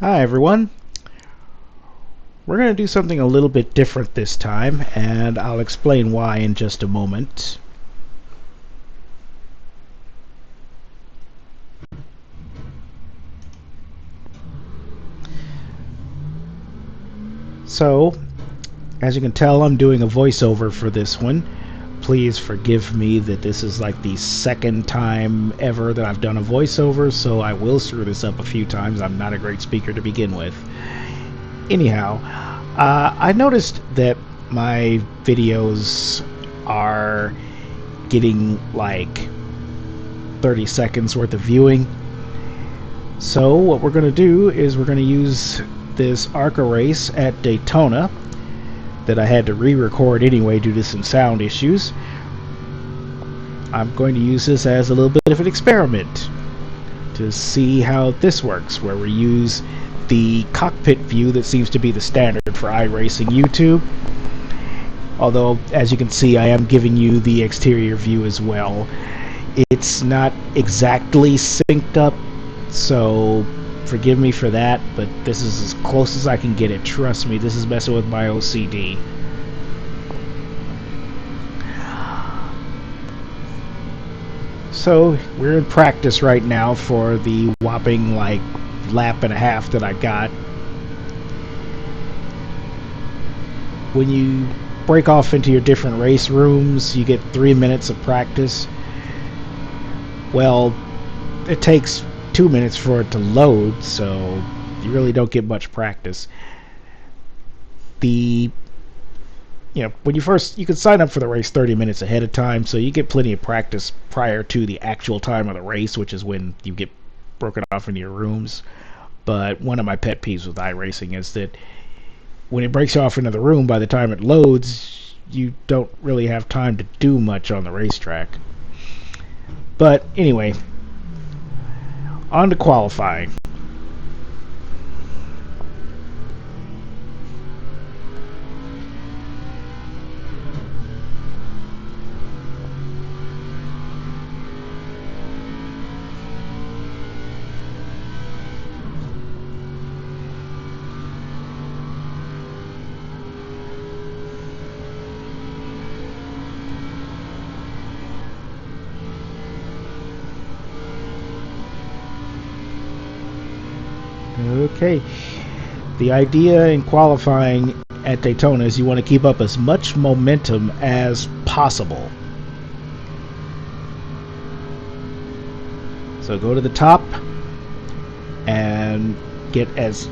Hi everyone. We're going to do something a little bit different this time, and I'll explain why in just a moment. So, as you can tell, I'm doing a voiceover for this one. Please forgive me that this is like the second time ever that I've done a voiceover, so I will screw this up a few times. I'm not a great speaker to begin with. Anyhow, I noticed that my videos are getting like 30 seconds worth of viewing. So what we're going to do is we're going to use this ARCA race at Daytona that I had to re-record anyway due to some sound issues. I'm going to use this as a little bit of an experiment to see how this works, where we use the cockpit view that seems to be the standard for iRacing YouTube. Although, as you can see, I am giving you the exterior view as well. It's not exactly synced up, so forgive me for that, but this is as close as I can get it. Trust me, this is messing with my OCD. So, we're in practice right now for the whopping, like, lap and a half that I got. When you break off into your different race rooms, you get 3 minutes of practice. Well, it takes 2 minutes for it to load, so you really don't get much practice. When you can sign up for the race 30 minutes ahead of time, so you get plenty of practice prior to the actual time of the race, which is when you get broken off into your rooms. But one of my pet peeves with iRacing is that when it breaks you off into the room, by the time it loads, you don't really have time to do much on the racetrack. But anyway, on to qualifying. Okay, the idea in qualifying at Daytona is you want to keep up as much momentum as possible. So go to the top and get as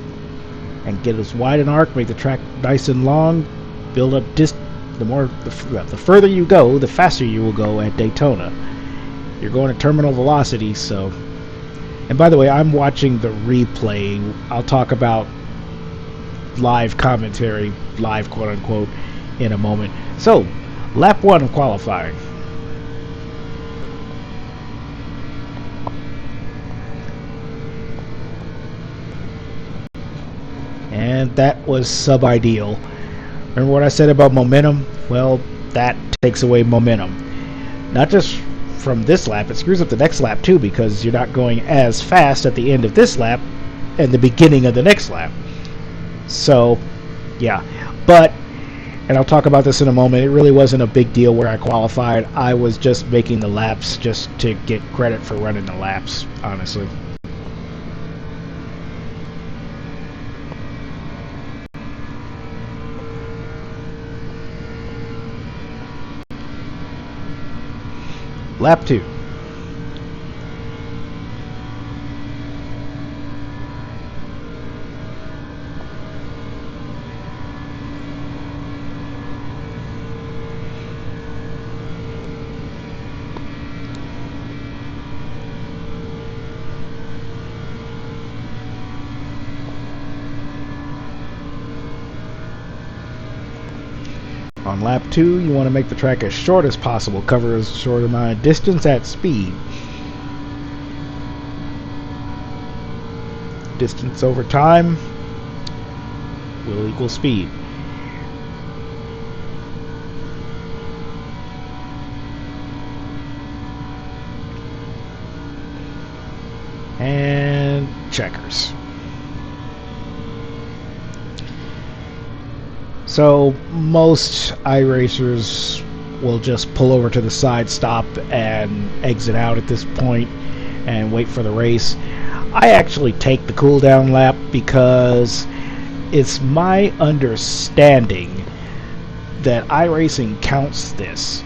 wide an arc, make the track nice and long, build up the further you go, the faster you will go at Daytona. You're going at terminal velocity, so. And by the way, I'm watching the replay. I'll talk about live commentary, live quote unquote, in a moment. So, lap 1 of qualifying. And that was sub-ideal. Remember what I said about momentum? Well, that takes away momentum. Not just from this lap, it screws up the next lap too, because you're not going as fast at the end of this lap and the beginning of the next lap. So, yeah. But, and I'll talk about this in a moment, it really wasn't a big deal where I qualified. I was just making the laps just to get credit for running the laps, honestly. Lap 2. On lap 2, you want to make the track as short as possible, cover as short amount of distance at speed. Distance over time will equal speed. And checkers. So most iRacers will just pull over to the side, stop, and exit out at this point and wait for the race. I actually take the cool down lap because it's my understanding that iRacing counts this,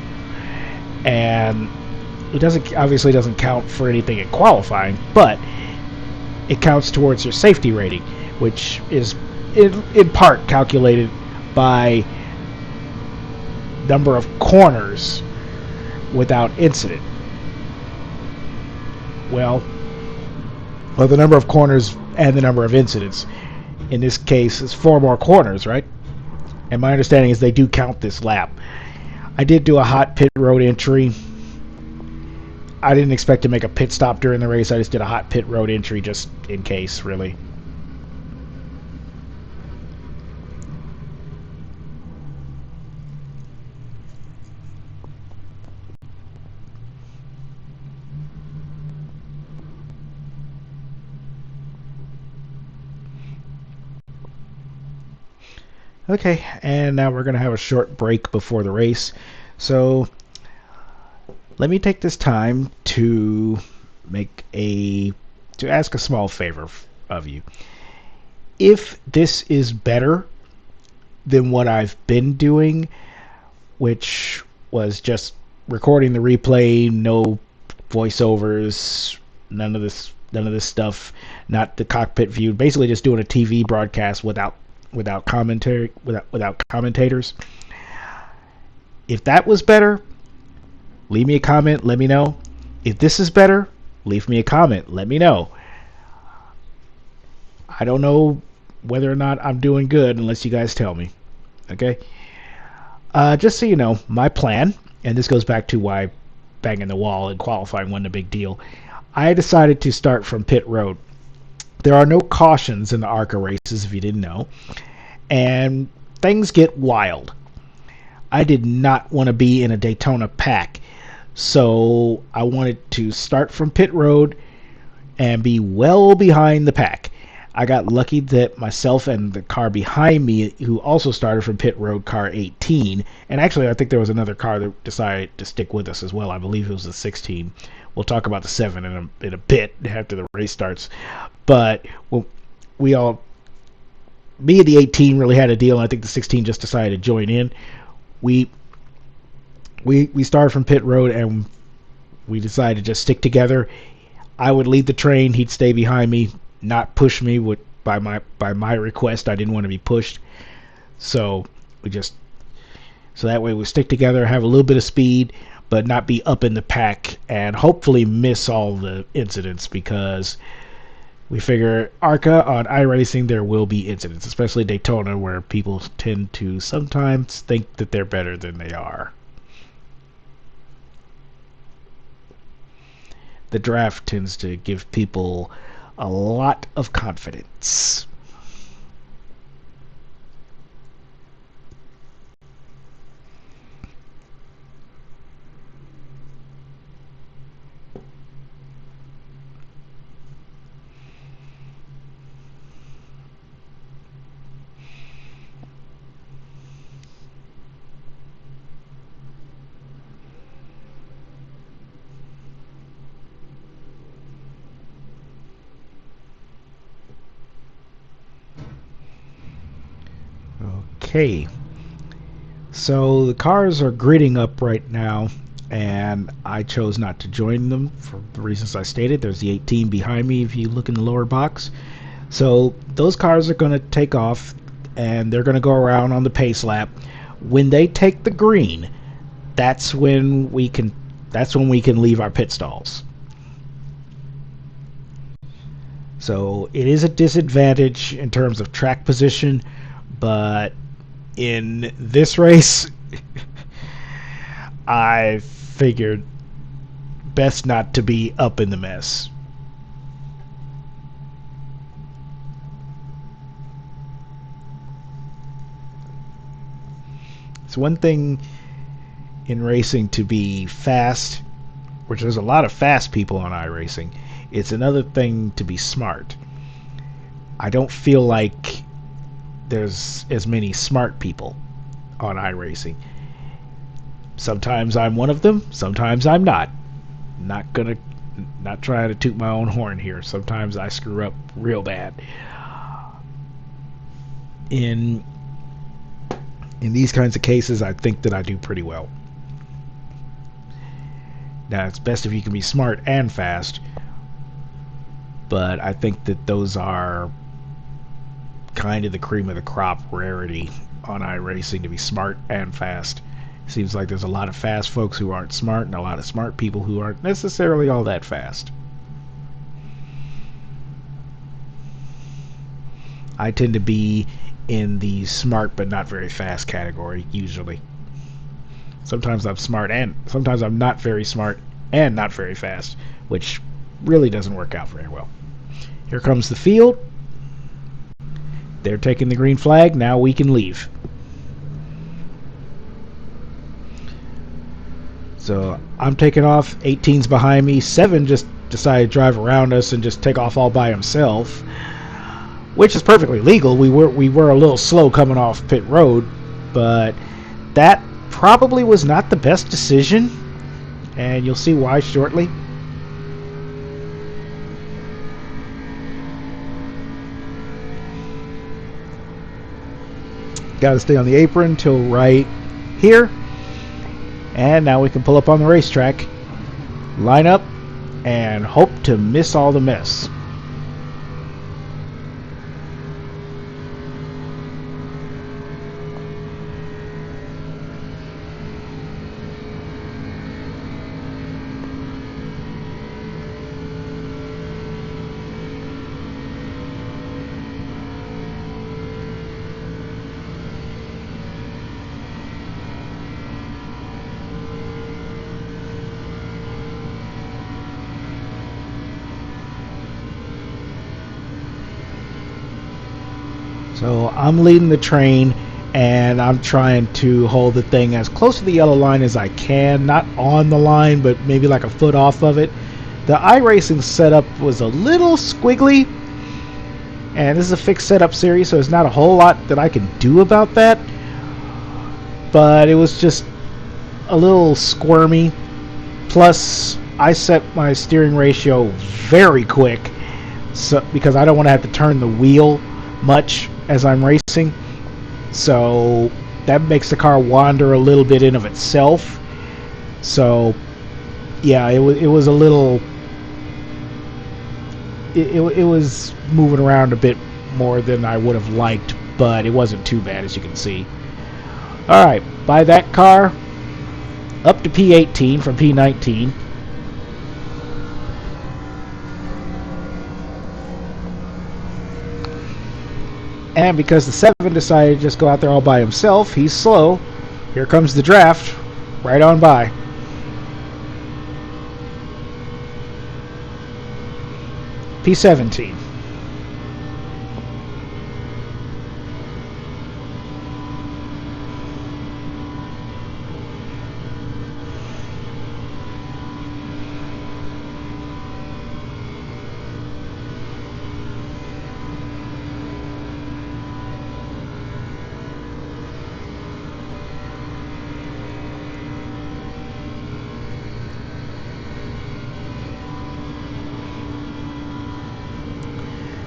and it doesn't obviously doesn't count for anything in qualifying, but it counts towards your safety rating, which is in part calculated by number of corners without incident. Well, the number of corners and the number of incidents. In this case, it's 4 more corners, right? And my understanding is they do count this lap. I did do a hot pit road entry. I didn't expect to make a pit stop during the race. I just did a hot pit road entry just in case, really. Okay, and now we're going to have a short break before the race. So let me take this time to ask a small favor of you. If this is better than what I've been doing, which was just recording the replay, no voiceovers, none of this stuff, not the cockpit view, basically just doing a TV broadcast without commentators. If that was better, leave me a comment, let me know. If this is better, leave me a comment, let me know. I don't know whether or not I'm doing good unless you guys tell me. Okay? Just so you know, my plan, and this goes back to why banging the wall and qualifying wasn't a big deal, I decided to start from pit road. There are no cautions in the ARCA races, if you didn't know, and things get wild. I did not want to be in a Daytona pack, so I wanted to start from pit road and be well behind the pack. I got lucky that myself and the car behind me, who also started from pit road, car 18, and actually I think there was another car that decided to stick with us as well. I believe it was the 16. We'll talk about the 7 in a bit after the race starts. But me and the 18 really had a deal, and I think the 16 just decided to join in. We started from pit road, and we decided to just stick together. I would lead the train, he'd stay behind me, not push me by my request. I didn't want to be pushed, so that way we stick together, have a little bit of speed, but not be up in the pack, and hopefully miss all the incidents, because we figure ARCA on iRacing there will be incidents, especially Daytona, where people tend to sometimes think that they're better than they are. The draft tends to give people a lot of confidence. Okay, so the cars are gridding up right now, and I chose not to join them for the reasons I stated. There's the 18 behind me if you look in the lower box. So those cars are going to take off, and they're going to go around on the pace lap. When they take the green, that's when we can leave our pit stalls. So it is a disadvantage in terms of track position, but in this race, I figured best not to be up in the mess. It's one thing in racing to be fast, which there's a lot of fast people on iRacing. It's another thing to be smart. I don't feel like there's as many smart people on iRacing. Sometimes I'm one of them, sometimes I'm not. Not trying to toot my own horn here. Sometimes I screw up real bad. In these kinds of cases, I think that I do pretty well. Now, it's best if you can be smart and fast, but I think that those are kind of the cream of the crop rarity on iRacing, to be smart and fast. Seems like there's a lot of fast folks who aren't smart and a lot of smart people who aren't necessarily all that fast. I tend to be in the smart but not very fast category usually. Sometimes I'm smart and sometimes I'm not very smart and not very fast, which really doesn't work out very well. Here comes the field. They're taking the green flag. Now we can leave. So I'm taking off. 18's behind me. 7 just decided to drive around us and just take off all by himself, which is perfectly legal. We were a little slow coming off pit road, but that probably was not the best decision, and you'll see why shortly. Got to stay on the apron till right here. And now we can pull up on the racetrack, line up, and hope to miss all the mess. So I'm leading the train, and I'm trying to hold the thing as close to the yellow line as I can. Not on the line, but maybe like a foot off of it. The iRacing setup was a little squiggly, and this is a fixed setup series, so there's not a whole lot that I can do about that. But it was just a little squirmy. Plus, I set my steering ratio very quick, so because I don't want to have to turn the wheel much as I'm racing, so that makes the car wander a little bit in of itself. So yeah, it was a little it was moving around a bit more than I would have liked, but it wasn't too bad, as you can see. Alright, by that car up to P18 from P19. And because the 7 decided to just go out there all by himself, he's slow. Here comes the draft, right on by. P17.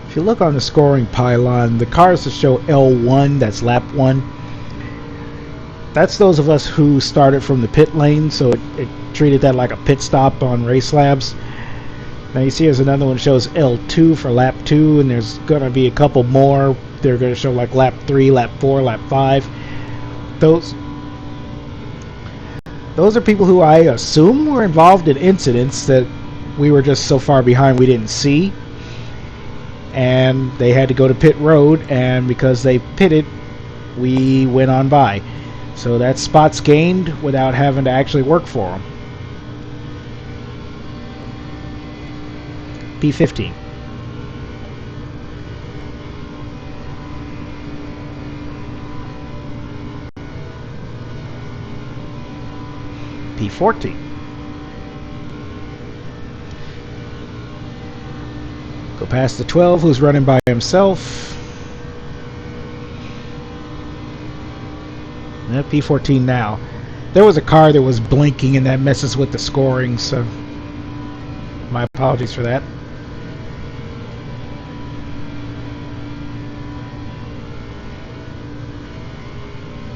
If you look on the scoring pylon, the cars that show L1, that's lap 1, that's those of us who started from the pit lane, so it treated that like a pit stop on Race Labs. Now you see there's another one that shows L2 for lap 2, and there's going to be a couple more. They're going to show like lap 3, lap 4, lap 5. Those are people who I assume were involved in incidents that we were just so far behind we didn't see. And they had to go to pit road, and because they pitted, we went on by. So that's spots gained without having to actually work for them. P15. P14. Go past the 12 who's running by himself. P14 now. There was a car that was blinking and that messes with the scoring, so my apologies for that.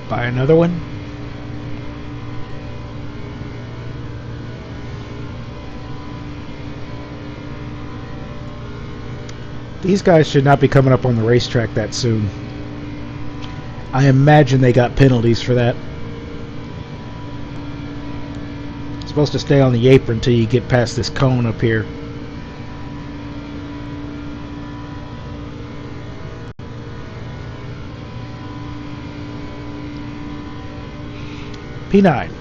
Buy another one. These guys should not be coming up on the racetrack that soon. I imagine they got penalties for that. You're supposed to stay on the apron until you get past this cone up here. P9.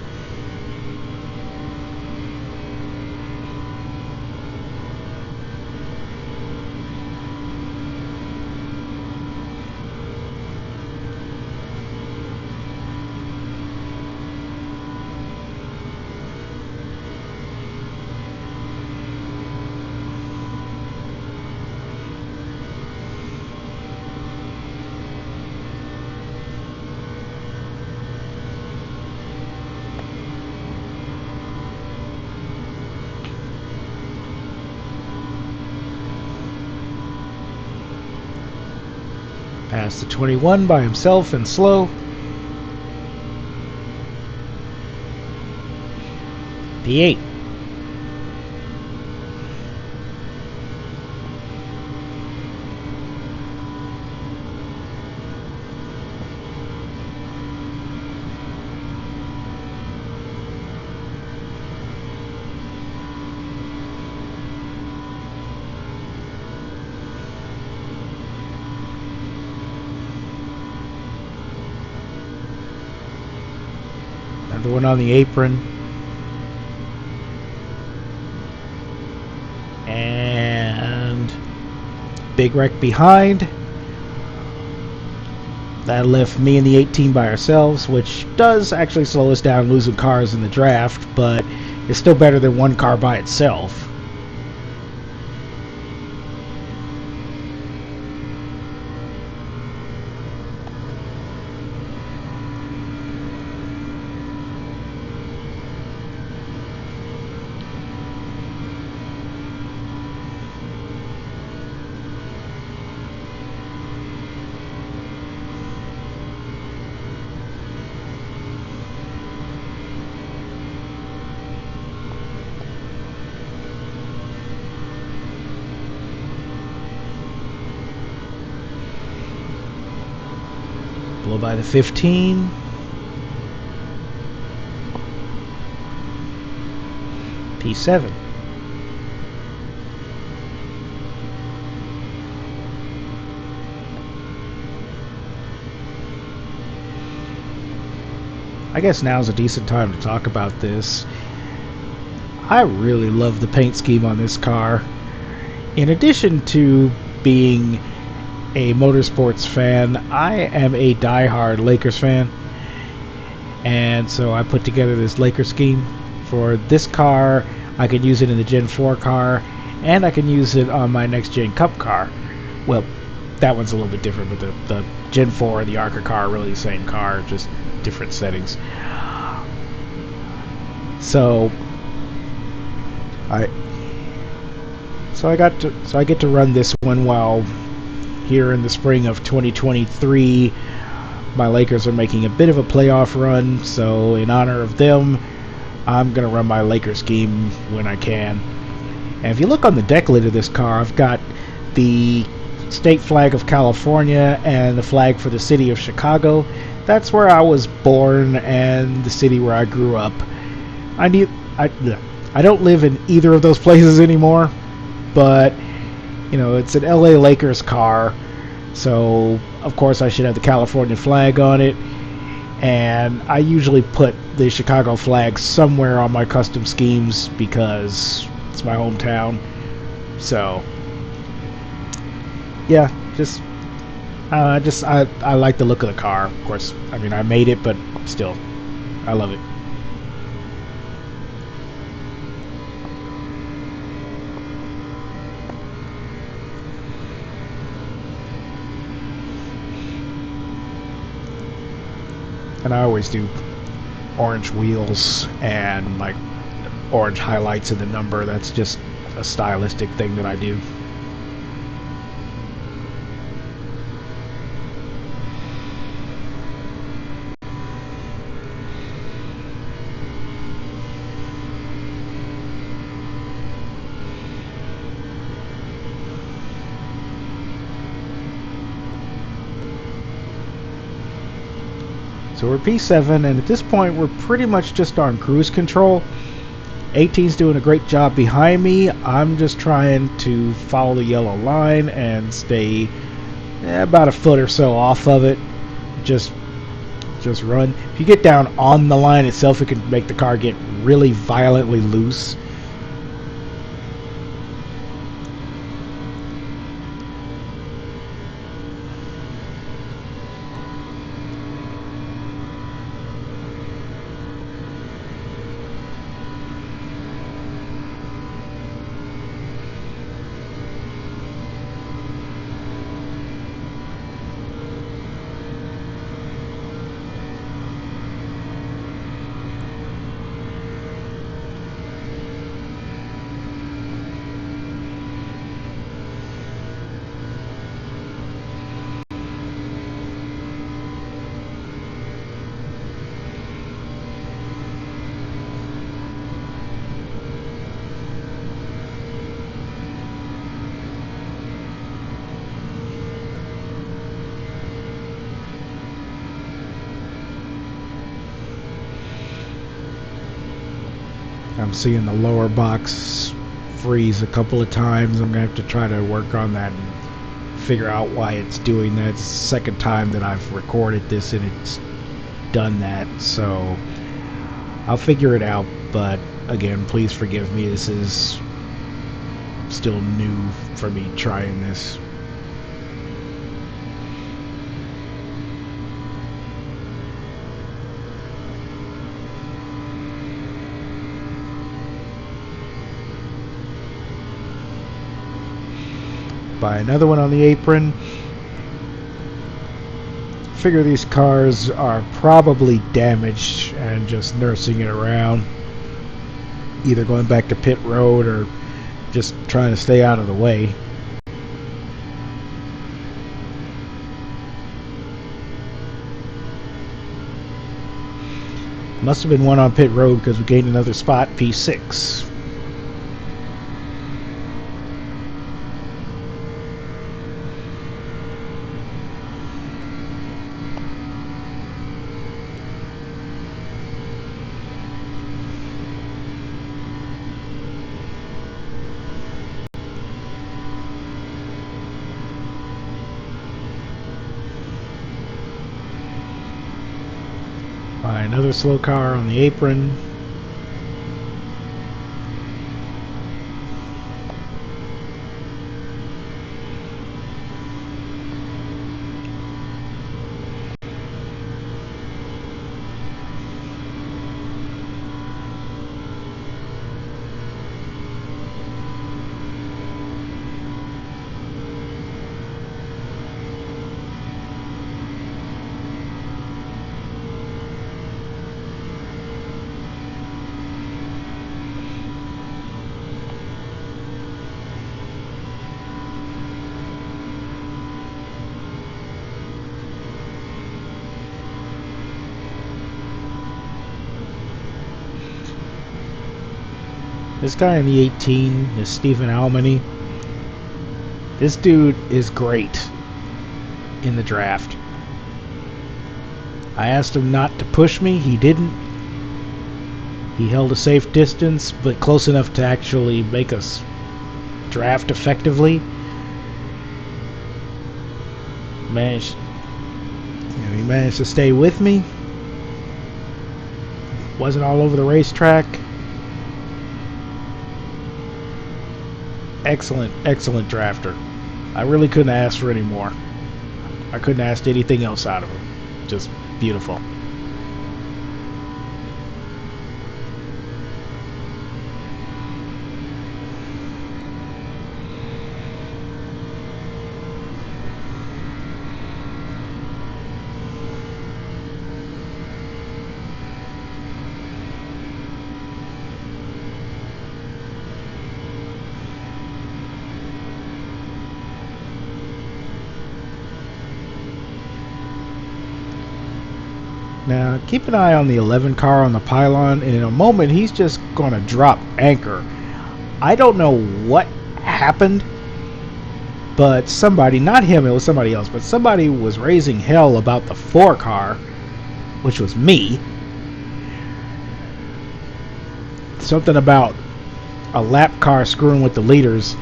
Past the 21 by himself and slow. The 8. Another one on the apron. And big wreck behind. That left me and the 18 by ourselves, which does actually slow us down losing cars in the draft, but it's still better than one car by itself. Blow by the 15. P7. I guess now's a decent time to talk about this. I really love the paint scheme on this car. In addition to being a motorsports fan, I am a die-hard Lakers fan, and so I put together this Lakers scheme for this car. I can use it in the Gen 4 car, and I can use it on my next Gen Cup car. Well, that one's a little bit different, but the Gen 4 and the ARCA car are really the same car, just different settings. So I get to run this one while here in the spring of 2023 my Lakers are making a bit of a playoff run, so in honor of them I'm gonna run my Lakers scheme when I can. And if you look on the deck lid of this car, I've got the state flag of California and the flag for the city of Chicago. That's where I was born and the city where I grew up. I don't live in either of those places anymore, but you know, it's an LA Lakers car, so of course I should have the California flag on it, and I usually put the Chicago flag somewhere on my custom schemes because it's my hometown. So yeah, I like the look of the car. Of course, I mean, I made it, but still, I love it. And I always do orange wheels and like orange highlights in the number. That's just a stylistic thing that I do. So we're P7, and at this point we're pretty much just on cruise control. 18's doing a great job behind me. I'm just trying to follow the yellow line and stay about a foot or so off of it. Just run. If you get down on the line itself, it can make the car get really violently loose. I'm seeing the lower box freeze a couple of times. I'm going to have to try to work on that and figure out why it's doing that. It's the second time that I've recorded this and it's done that, so I'll figure it out. But again, please forgive me. This is still new for me trying this. Buy another one on the apron. Figure these cars are probably damaged and just nursing it around, either going back to pit road or just trying to stay out of the way. Must have been one on pit road because we gained another spot, P6. By another slow car on the apron. This guy in the 18 is Stephen Almany. This dude is great in the draft. I asked him not to push me. He didn't. He held a safe distance, but close enough to actually make us draft effectively. He managed to stay with me. Wasn't all over the racetrack. Excellent drafter. I really couldn't ask for any more. I couldn't ask anything else out of him. Just beautiful. Now, keep an eye on the 11 car on the pylon, and in a moment, he's just going to drop anchor. I don't know what happened, but somebody, not him, it was somebody else, but somebody was raising hell about the 4 car, which was me. Something about a lap car screwing with the leaders,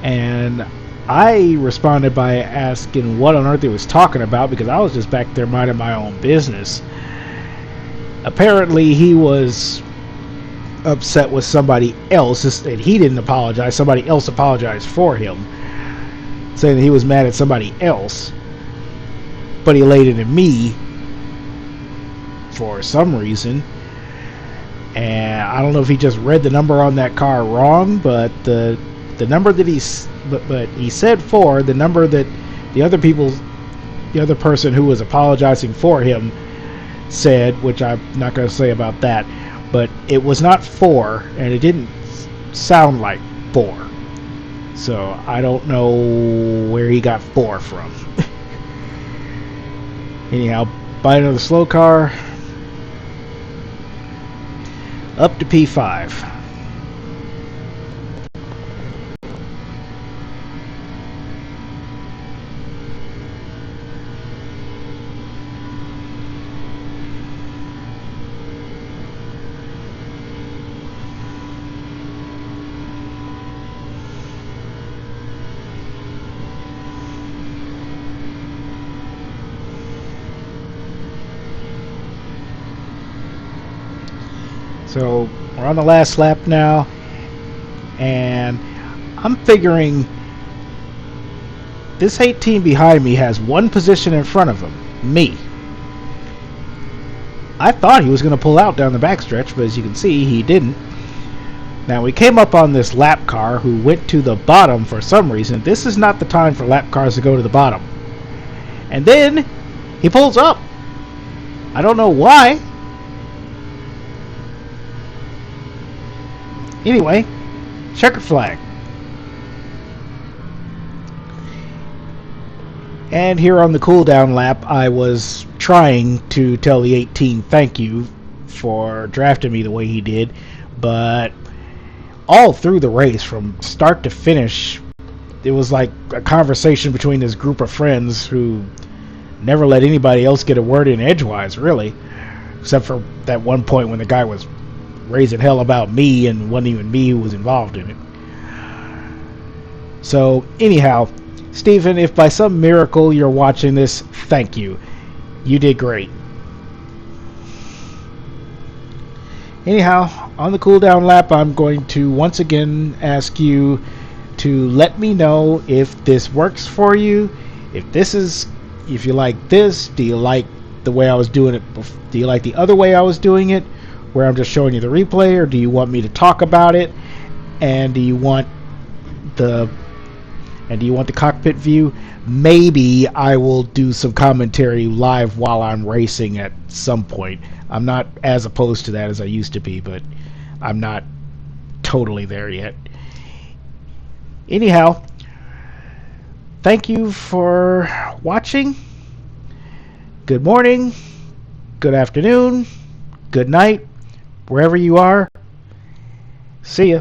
and I responded by asking what on earth he was talking about, because I was just back there minding my own business. Apparently he was upset with somebody else, and he didn't apologize. Somebody else apologized for him, saying that he was mad at somebody else, but he laid it at me for some reason. And I don't know if he just read the number on that car wrong, but the number that he said 4, the number that the other person who was apologizing for him said, which I'm not going to say about that, but it was not 4, and it didn't sound like 4. So I don't know where he got 4 from. Anyhow, buy another slow car. Up to P5. So we're on the last lap now, and I'm figuring this 18 behind me has 1 position in front of him, me. I thought he was going to pull out down the backstretch, but as you can see, he didn't. Now we came up on this lap car who went to the bottom for some reason. This is not the time for lap cars to go to the bottom. And then he pulls up. I don't know why. Anyway, checkered flag. And here on the cool down lap, I was trying to tell the 18 thank you for drafting me the way he did, but all through the race, from start to finish, it was like a conversation between this group of friends who never let anybody else get a word in edgewise, really, except for that one point when the guy was raising hell about me, and it wasn't even me who was involved in it. So anyhow, Stephen, if by some miracle you're watching this, thank you. You did great. Anyhow, on the cool down lap, I'm going to once again ask you to let me know if this works for you. If you like this, do you like the way I was doing it? Do you like the other way I was doing it, where I'm just showing you the replay, or do you want me to talk about it? And do you want the cockpit view? Maybe I will do some commentary live while I'm racing at some point. I'm not as opposed to that as I used to be, but I'm not totally there yet. Anyhow, thank you for watching. Good morning, good afternoon, good night, wherever you are. See ya.